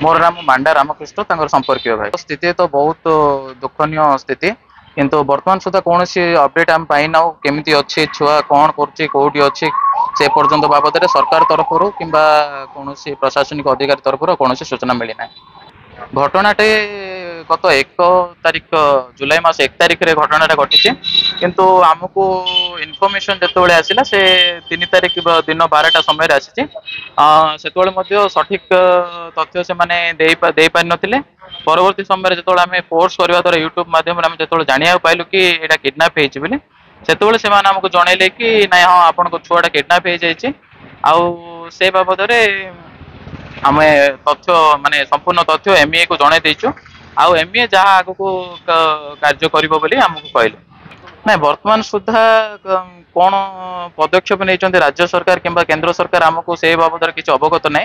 मोर नाम मांडा रामकृष्ण संपर्क भाई स्थिति तो बहुत दुखनीय स्थिति किंतु वर्तमान सुधा कौन अपडेट आम पाई ना केमी अच्छी छुआ कौन करोटी अच्छी से पर्यंत बाबद सरकार तरफ कि कौन प्रशासनिक अधिकारी तरफ कौन सूचना मिलना घटनाटे गत 1 तारिख जुलाई मास 1 तारिख रे घटनाटा घटी किंतु आमको इनफॉरमेशन जिते आसला से 3 तारिख दिन 12टा समय आसी से सठिक तथ्य से माने दे पारि नथिले परवर्ती समय जो आम फोर्स करवा द्वारा यूट्यूब माध्यम जो जाना पाइलु कि यहाँ किडनाप होली से आमको जनइले कि ना हाँ आपण छुआटा किडनाप हो जाए से बाबद आम तथ्य माने संपूर्ण तथ्य एमईए को जन देचु आउ एमईए जहाँ आग को कार्य करमको कहले ना वर्तमान सुधा कौन पदक्षेप नहीं राज्य सरकार किंबा केंद्र सरकार आमको से बाबद किसी अवगत ना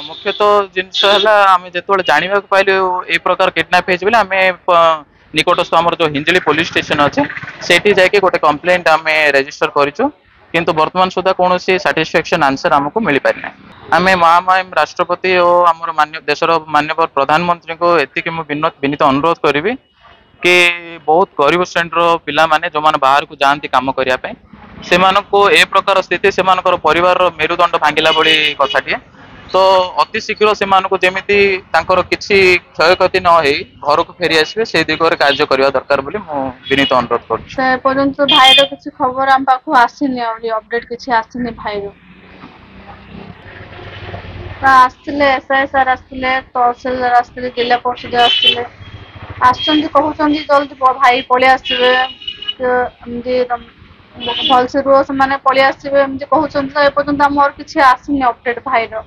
मुख्यतः जिनस आम जो जानवा पाइलु ये प्रकार किडनाप हो आम निकटस्थ आम जो हिंजली पुलिस स्टेशन अच्छे से जाकि गोटे कंप्लेंट आम रेजिस्टर करूँ किंतु वर्तमान सुधा कौन साटिस्फैक्शन आंसर आमको मिल पारिना आम महामहिम राष्ट्रपति और आमर मान्य देशर माननीय प्रधानमंत्री को एति विनीत अनुरोध करी कि बहुत गरीब श्रेणी पिला माने जो माने बाहर को जाती काम करने से ए प्रकार स्थिति से परिवार मेरुदंड भांगिला बड़ी कथाटे तो अति शीघ्र से जमी किसी क्षयक्षति न हो घर को फेरी आसवे से दिगरे कार्य करने दरकार बोली मु विनीत अनुरोध कर भाईर किसी खबर आम पाखु आसीनी अपडेट किसी आसीनी भाईर आसते एसआईएसआर आसते तहसिलदार आसते जिला परिषद आसते कहते जल्दी भाई पलि आसवे भलसे रुह से पलि आसवे कहते एपर्तंत आम किसी आसनी अपडेट भाईर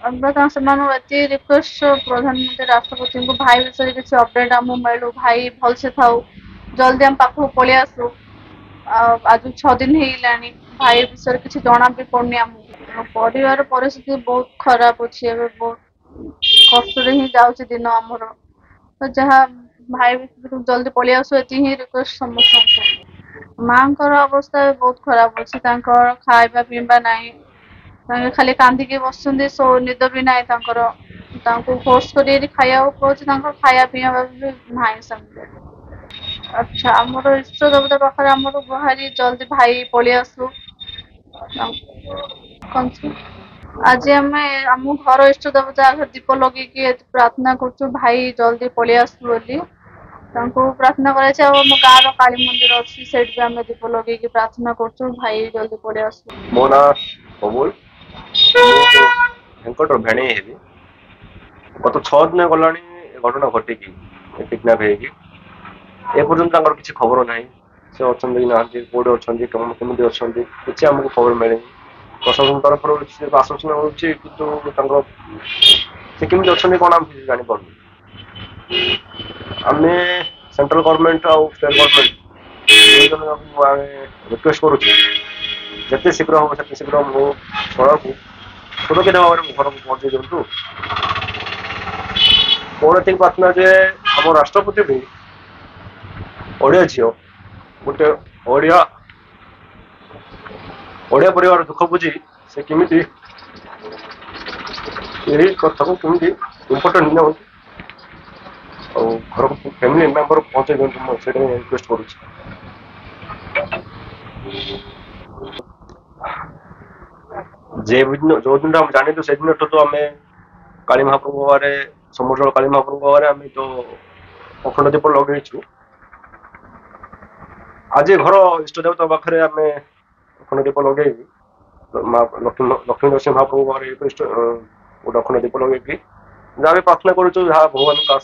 से रिक्वेस्ट प्रधानमंत्री राष्ट्रपति को भाई विषय किसी अपडेट आम मिलू भाई भलसे था जल्दी आम पाख पलि आसू आज 6 दिन होगा भाई विषय किसी जना भी पड़नी आम परिवार परिस्थिति बहुत खराब अच्छे बहुत कष्ट ही जाऊँच दिन आमर तो जहाँ भाई जल्दी पलि आसू ये रिक्वेस्ट समस्त माँ अवस्था बहुत खराब अच्छे खाଇବା पीवा ना खाली कांदिकी बस सो निद भी ना फोर्स कर खाया खाया पीवा भी ना सेमती अच्छा आमर इष्ट देवता पाखे आमर गुहारी जल्दी भाई पलि आसू आज आम आम घर इष्ट देवता दीप लगे प्रार्थना कर भाई जल्दी पलि आसू बोली प्रार्थना कर गाँव काली मंदिर अच्छी से दीप लगे प्रार्थना कर भाई जल्दी पलि आसू मो ना कबूल भेंकटर भेणे हेबी गत 6 दिन गला घटना घटिकी किडनाप होपर्यंत किसी खबर ना से अच्छा ना कौटे अच्छा केमी अच्छा किसी आमको खबर मिले प्रशासन तरफ आश्वासन होती से केमी अच्छा कौन आम किसी जापर आम सेंट्रल गवर्नमेंट आउ स्टेट गवर्नमेंट रिक्वेस्ट करुचे जिते शीघ्र हम से शीघ्र मो छड़ा को सुरक्षित भाव में घर को पहुंचे दिंतु कौन एति प्रार्थना जे आम राष्ट्रपति भी ओडिया झील गोटे ओडिया परिवार दुख बुझी से केमी कथा को केमी इम्पोर्टेंट ना और घर को फैमिली मेंबर पहुंचे दिंतु से रिक्वेस्ट करुच्ची जो दिन हम जानी से दिन तो आम काली महाप्रभु गाँव समुद्र काली महाप्रभु गाँव आम तो अखंड दीप लगे आज घर इष्ट देवता पाखे आम अखंड दीप लगे लक्ष्मी नरसिंह महाप्रभु गाँव गोटे अखंड दीप लगे जहाँ प्रार्थना करूँ जहाँ भगवान का